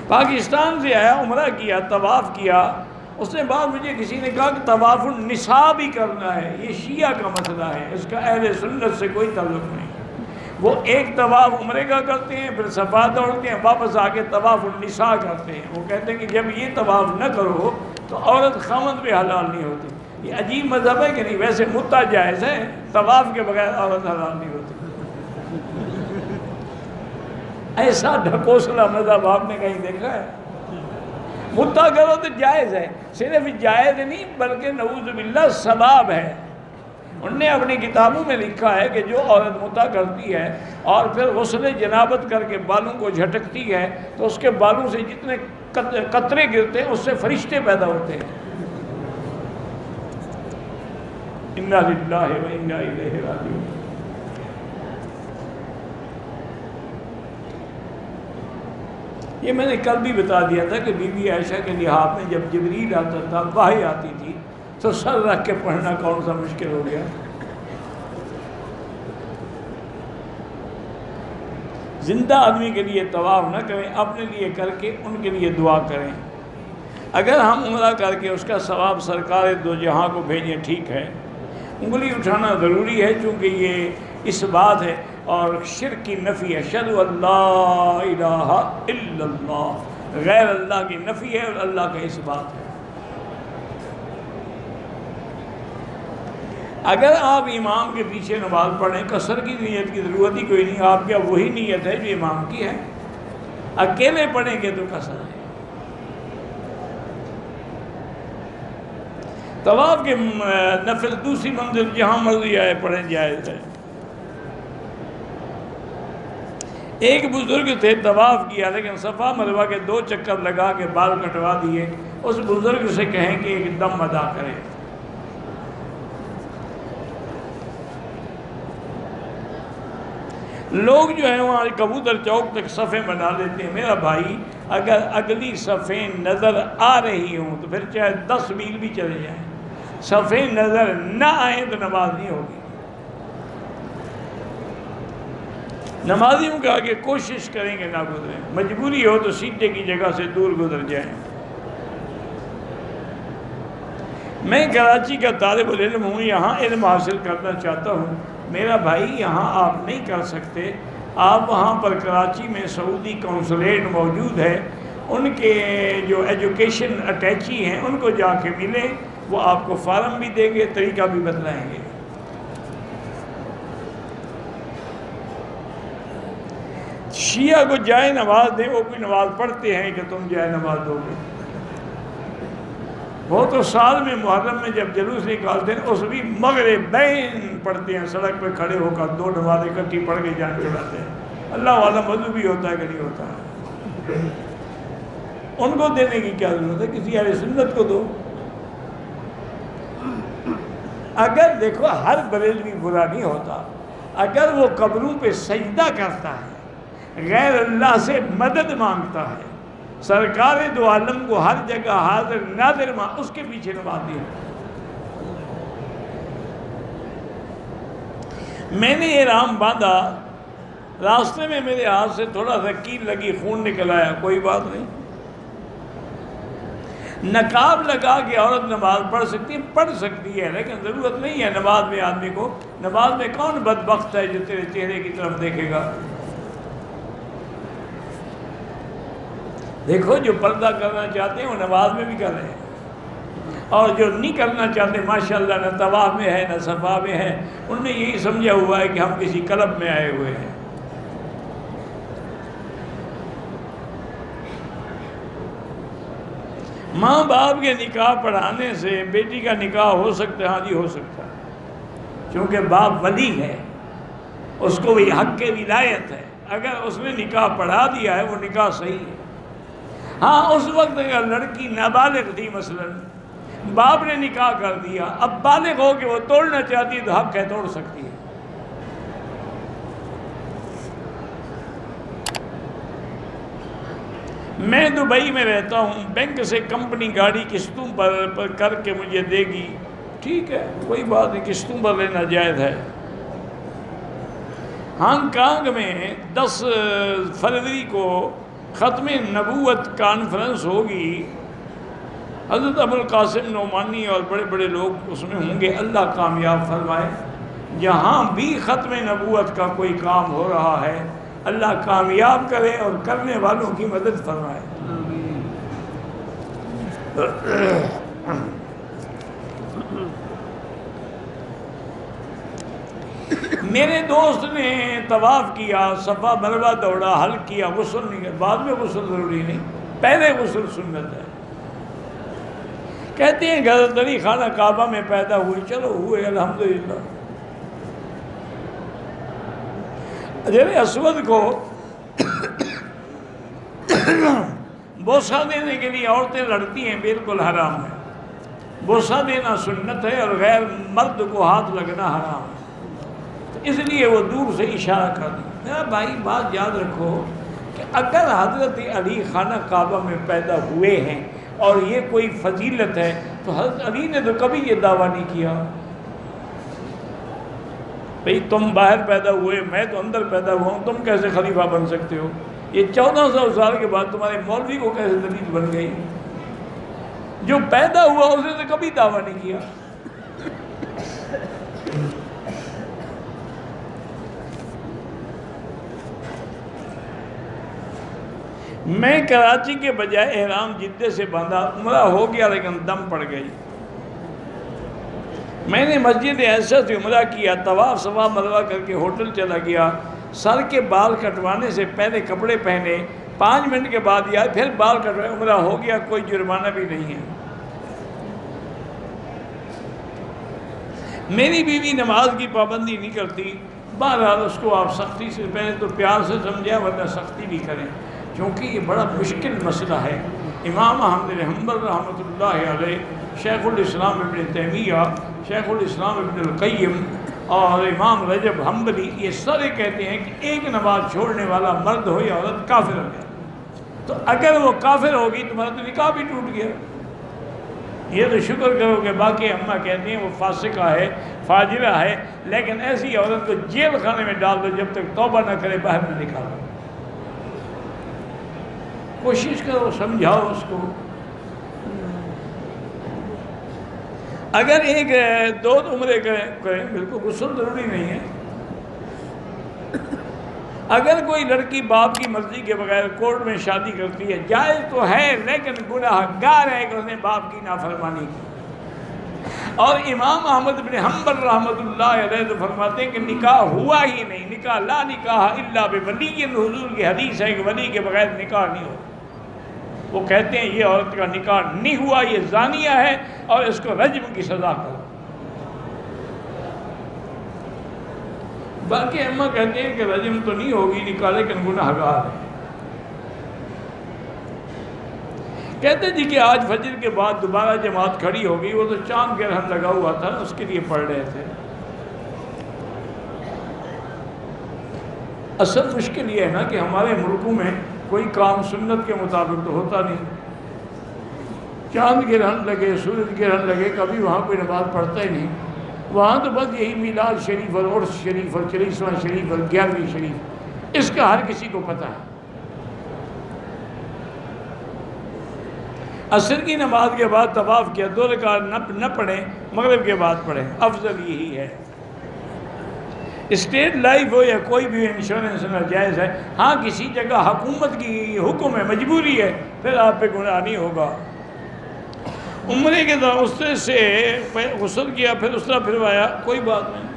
پاکستان سے آیا، عمرہ کیا، طواف کیا، اس نے بعد مجھے کسی نے کہا کہ طواف النساء بھی کرنا ہے، یہ شیعہ کا مسئلہ ہے، اس کا اہل سنت سے کوئی تعلق نہیں۔ وہ ایک طواف عمرے کا کرتے ہیں، پھر صفا دوڑتے ہیں، واپس آ کے طواف النساء کرتے ہیں۔ وہ کہتے ہیں کہ جب یہ طواف نہ کرو تو عورت خاوند پہ حلال نہیں ہوتی۔ یہ عجیب مذہب ہے کہ نہیں؟ ویسے متع جائز ہے، طواف کے بغیر عورت حلال نہیں ہوتی۔ ایسا ڈھکوسلا مذہب آپ نے کہیں دیکھا ہے؟ متع کرو تو جائز ہے، صرف جائز نہیں بلکہ نعوذ باللہ ثواب ہے۔ انہوں نے اپنی کتابوں میں لکھا ہے کہ جو عورت متع کرتی ہے اور پھر غسل جنابت کر کے بالوں کو جھٹکتی ہے تو اس کے بالوں سے جتنے قطرے گرتے ہیں اس سے فرشتے پیدا ہوتے ہیں۔ انا للہ و انا الیہ راجعون۔ یہ میں نے کل بھی بتا دیا تھا کہ بی بی عائشہ کے لحاظ میں جب جبریل آتا تھا، وحی آتی تھی، تو سر رکھ کے پڑھنا کون سا مشکل ہو گیا؟ زندہ آدمی کے لیے طواف نہ کریں، اپنے لیے کر کے ان کے لیے دعا کریں۔ اگر ہم عمرہ کر کے اس کا ثواب سرکار دو جہاں کو بھیجیں ٹھیک ہے، انگلی اٹھانا ضروری ہے چونکہ یہ اس بات ہے اور شرک کی نفی ہے۔ اشہد ان لا الہ الا اللہ، غیر اللہ کی نفی ہے اور اللہ کا اس بات ہے۔ اگر آپ امام کے پیچھے نماز پڑھیں، قصر کی نیت کی ضرورت ہی کوئی نہیں، آپ کیا وہی نیت ہے جو امام کی ہے؟ اکیلے پڑھیں گے تو قصر ہے۔ طواف کے نفل دوسری منزل جہاں مرضی آئے پڑھیں، جائز ہے۔ ایک بزرگ تھے، طواف کیا لیکن صفا مروہ کے 2 چکر لگا کے بال کٹوا دیے۔ اس بزرگ سے کہیں کہ ایک دم ادا کرے۔ لوگ جو ہیں وہاں کبوتر چوک تک صفیں بنا لیتے ہیں۔ میرا بھائی، اگر اگلی صفیں نظر آ رہی ہوں تو پھر چاہے 10 میل بھی چلے جائیں، صفیں نظر نہ آئیں تو نماز نہیں ہوگی۔ نمازیوں کے آگے کوشش کریں کہ نہ گزریں، مجبوری ہو تو سیٹے کی جگہ سے دور گزر جائیں۔ میں کراچی کا طالب العلم ہوں، یہاں علم حاصل کرنا چاہتا ہوں۔ میرا بھائی، یہاں آپ نہیں کر سکتے، آپ وہاں پر کراچی میں سعودی کونسلیٹ موجود ہے، ان کے جو ایجوکیشن اٹیچی ہیں ان کو جا کے ملیں، وہ آپ کو فارم بھی دیں گے، طریقہ بھی بتلائیں گے۔ شیعہ کو جائے نماز دیں، وہ کوئی نماز پڑھتے ہیں کہ تم جائے نماز دو گے؟ وہ تو سال میں محرم میں جب جلوس نکالتے ہیں اس بھی مغربین پڑھتے ہیں، سڑک پہ کھڑے ہو کر 2 نمازیں اکٹھی پڑھ کے جان چڑھاتے ہیں۔ اللہ والا وضو بھی ہوتا ہے کہ نہیں ہوتا ہے؟ ان کو دینے کی کیا ضرورت ہے؟ کسی اہل سنت کو دو۔ اگر دیکھو، ہر بریلوی برا نہیں ہوتا، اگر وہ قبروں پہ سجدہ کرتا ہے، غیر اللہ سے مدد مانگتا ہے، سرکار دو عالم کو ہر جگہ حاضر ناظر اس کے پیچھے نماز دی۔ میں نے احرام باندھا، راستے میں میرے ہاتھ سے تھوڑا سا کیل لگی، خون نکل آیا، کوئی بات نہیں۔ نقاب لگا کے عورت نماز پڑھ سکتی ہے لیکن ضرورت نہیں ہے نماز میں آدمی کو۔ نماز میں کون بدبخت ہے جو تیرے چہرے کی طرف دیکھے گا؟ دیکھو، جو پردہ کرنا چاہتے ہیں وہ نماز میں بھی کر رہے ہیں، اور جو نہیں کرنا چاہتے ماشاءاللہ نہ طواف میں ہے نہ صفا میں ہے، انہوں نے یہی سمجھا ہوا ہے کہ ہم کسی کلب میں آئے ہوئے ہیں۔ ماں باپ کے نکاح پڑھانے سے بیٹی کا نکاح ہو سکتا ہے؟ ہاں جی، ہو سکتا ہے، کیونکہ باپ ولی ہے، اس کو بھی حق کے ولایت ہے۔ اگر اس نے نکاح پڑھا دیا ہے وہ نکاح صحیح ہے۔ ہاں، اس وقت اگر لڑکی نابالغ تھی، مثلا باپ نے نکاح کر دیا، اب بالغ ہو کہ وہ توڑنا چاہتی ہے تو حق ہے، توڑ سکتی ہے۔ میں دبئی میں رہتا ہوں، بینک سے کمپنی گاڑی قسطوں پر کر کے مجھے دے گی، ٹھیک ہے، کوئی بات نہیں، قسطوں پر لینا جائز ہے۔ ہانگ کانگ میں 10 فروری کو ختم نبوت کانفرنس ہوگی، حضرت ابو القاسم نعمانی اور بڑے بڑے لوگ اس میں ہوں گے، اللہ کامیاب فرمائے۔ جہاں بھی ختم نبوت کا کوئی کام ہو رہا ہے اللہ کامیاب کرے اور کرنے والوں کی مدد فرمائے۔ میرے دوست نے طواف کیا، صفا مروہ دوڑا، حل کیا، غسل نہیں کیا، بعد میں غسل ضروری نہیں، پہلے غسل سنت ہے۔ کہتے ہیں حضرت علی خانہ کعبہ میں پیدا ہوئے، چلو ہوئے الحمدللہ۔ حجر اسود کو بوسہ دینے کے لیے عورتیں لڑتی ہیں، بالکل حرام ہے۔ بوسہ دینا سنت ہے اور غیر مرد کو ہاتھ لگنا حرام ہے، اس لیے وہ دور سے اشارہ کر دیں۔ میرا بھائی بات یاد رکھو کہ اگر حضرت علی خانہ کعبہ میں پیدا ہوئے ہیں اور یہ کوئی فضیلت ہے تو حضرت علی نے تو کبھی یہ دعویٰ نہیں کیا بھئی تم باہر پیدا ہوئے، میں تو اندر پیدا ہوا ہوں، تم کیسے خلیفہ بن سکتے ہو؟ یہ 1400 سال کے بعد تمہارے مولوی کو کیسے دلیل بن گئی؟ جو پیدا ہوا اسے تو کبھی دعویٰ نہیں کیا۔ میں کراچی کے بجائے احرام جدے سے باندھا، عمرہ ہو گیا لیکن دم پڑ گئی۔ میں نے مسجد ایسا سے عمرہ کیا، طواف صفا مروہ کر کے ہوٹل چلا گیا، سر کے بال کٹوانے سے پہلے کپڑے پہنے، 5 منٹ کے بعد یا پھر بال کٹوائے، عمرہ ہو گیا، کوئی جرمانہ بھی نہیں ہے۔ میری بیوی نماز کی پابندی نہیں کرتی، بہرحال اس کو آپ سختی سے، پہلے تو پیار سے سمجھا ورنہ سختی بھی کریں، کیونکہ یہ بڑا مشکل مسئلہ ہے۔ امام احمد بن حنبل رحمۃ اللہ علیہ، شیخ الاسلام ابن تیمیہ، شیخ الاسلام ابن القیم اور امام رجب حنبلی، یہ سارے کہتے ہیں کہ ایک نماز چھوڑنے والا مرد ہو یا عورت کافر ہو گیا۔ تو اگر وہ کافر ہوگی تمہارا تو نکاح بھی ٹوٹ گیا۔ یہ تو شکر کرو کہ باقی اماں کہتی ہیں وہ فاسقہ ہے، فاجرہ ہے، لیکن ایسی عورت کو جیل خانے میں ڈال دو جب تک توبہ نہ کرے، باہر نہ نکالو۔ کوشش کرو، سمجھاؤ اس کو۔ اگر ایک 2 عمرے کریں بالکل غسل ضروری نہیں ہے۔ اگر کوئی لڑکی باپ کی مرضی کے بغیر کورٹ میں شادی کرتی ہے، جائز تو ہے لیکن گناہ گار ہے کہ اس نے باپ کی نافرمانی کی۔ اور امام احمد بن حنبل رحمۃ اللہ علیہ تو فرماتے ہیں کہ نکاح ہوا ہی نہیں، نکاح لا نکاح الا بولی، حضور کی حدیث ہے کہ ولی کے بغیر نکاح نہیں ہو۔ وہ کہتے ہیں یہ عورت کا نکاح نہیں ہوا، یہ زانیہ ہے اور اس کو رجم کی سزا کرو۔ باقی اماں کہتے ہیں کہ رجم تو نہیں ہوگی، نکاح لیکن گناہ گار ہے۔ کہتے جی کہ آج فجر کے بعد دوبارہ جماعت کھڑی ہوگی، وہ تو چاند گرہن لگا ہوا تھا، اس کے لیے پڑھ رہے تھے۔ اصل مشکل یہ ہے نا کہ ہمارے ملکوں میں کوئی کام سنت کے مطابق تو ہوتا نہیں۔ چاند گرہن لگے، سورج گرہن لگے، کبھی وہاں کوئی نماز پڑھتا ہی نہیں۔ وہاں تو بس یہی میلاد شریف اور عرس شریف اور 40واں شریف اور 11ویں شریف، اس کا ہر کسی کو پتہ ہے۔ عصر کی نماز کے بعد طواف کیا، 2 رکعت نہ پڑھیں، مغرب کے بعد پڑھیں، افضل یہی ہے۔ اسٹیٹ لائف ہو یا کوئی بھی انشورنس ناجائز ہے، ہاں کسی جگہ حکومت کی حکم ہے، مجبوری ہے، پھر آپ پہ گناہ نہیں ہوگا۔ عمرے کے دوران اس سے غسل کیا، پھر اس طرح پھروایا، کوئی بات نہیں۔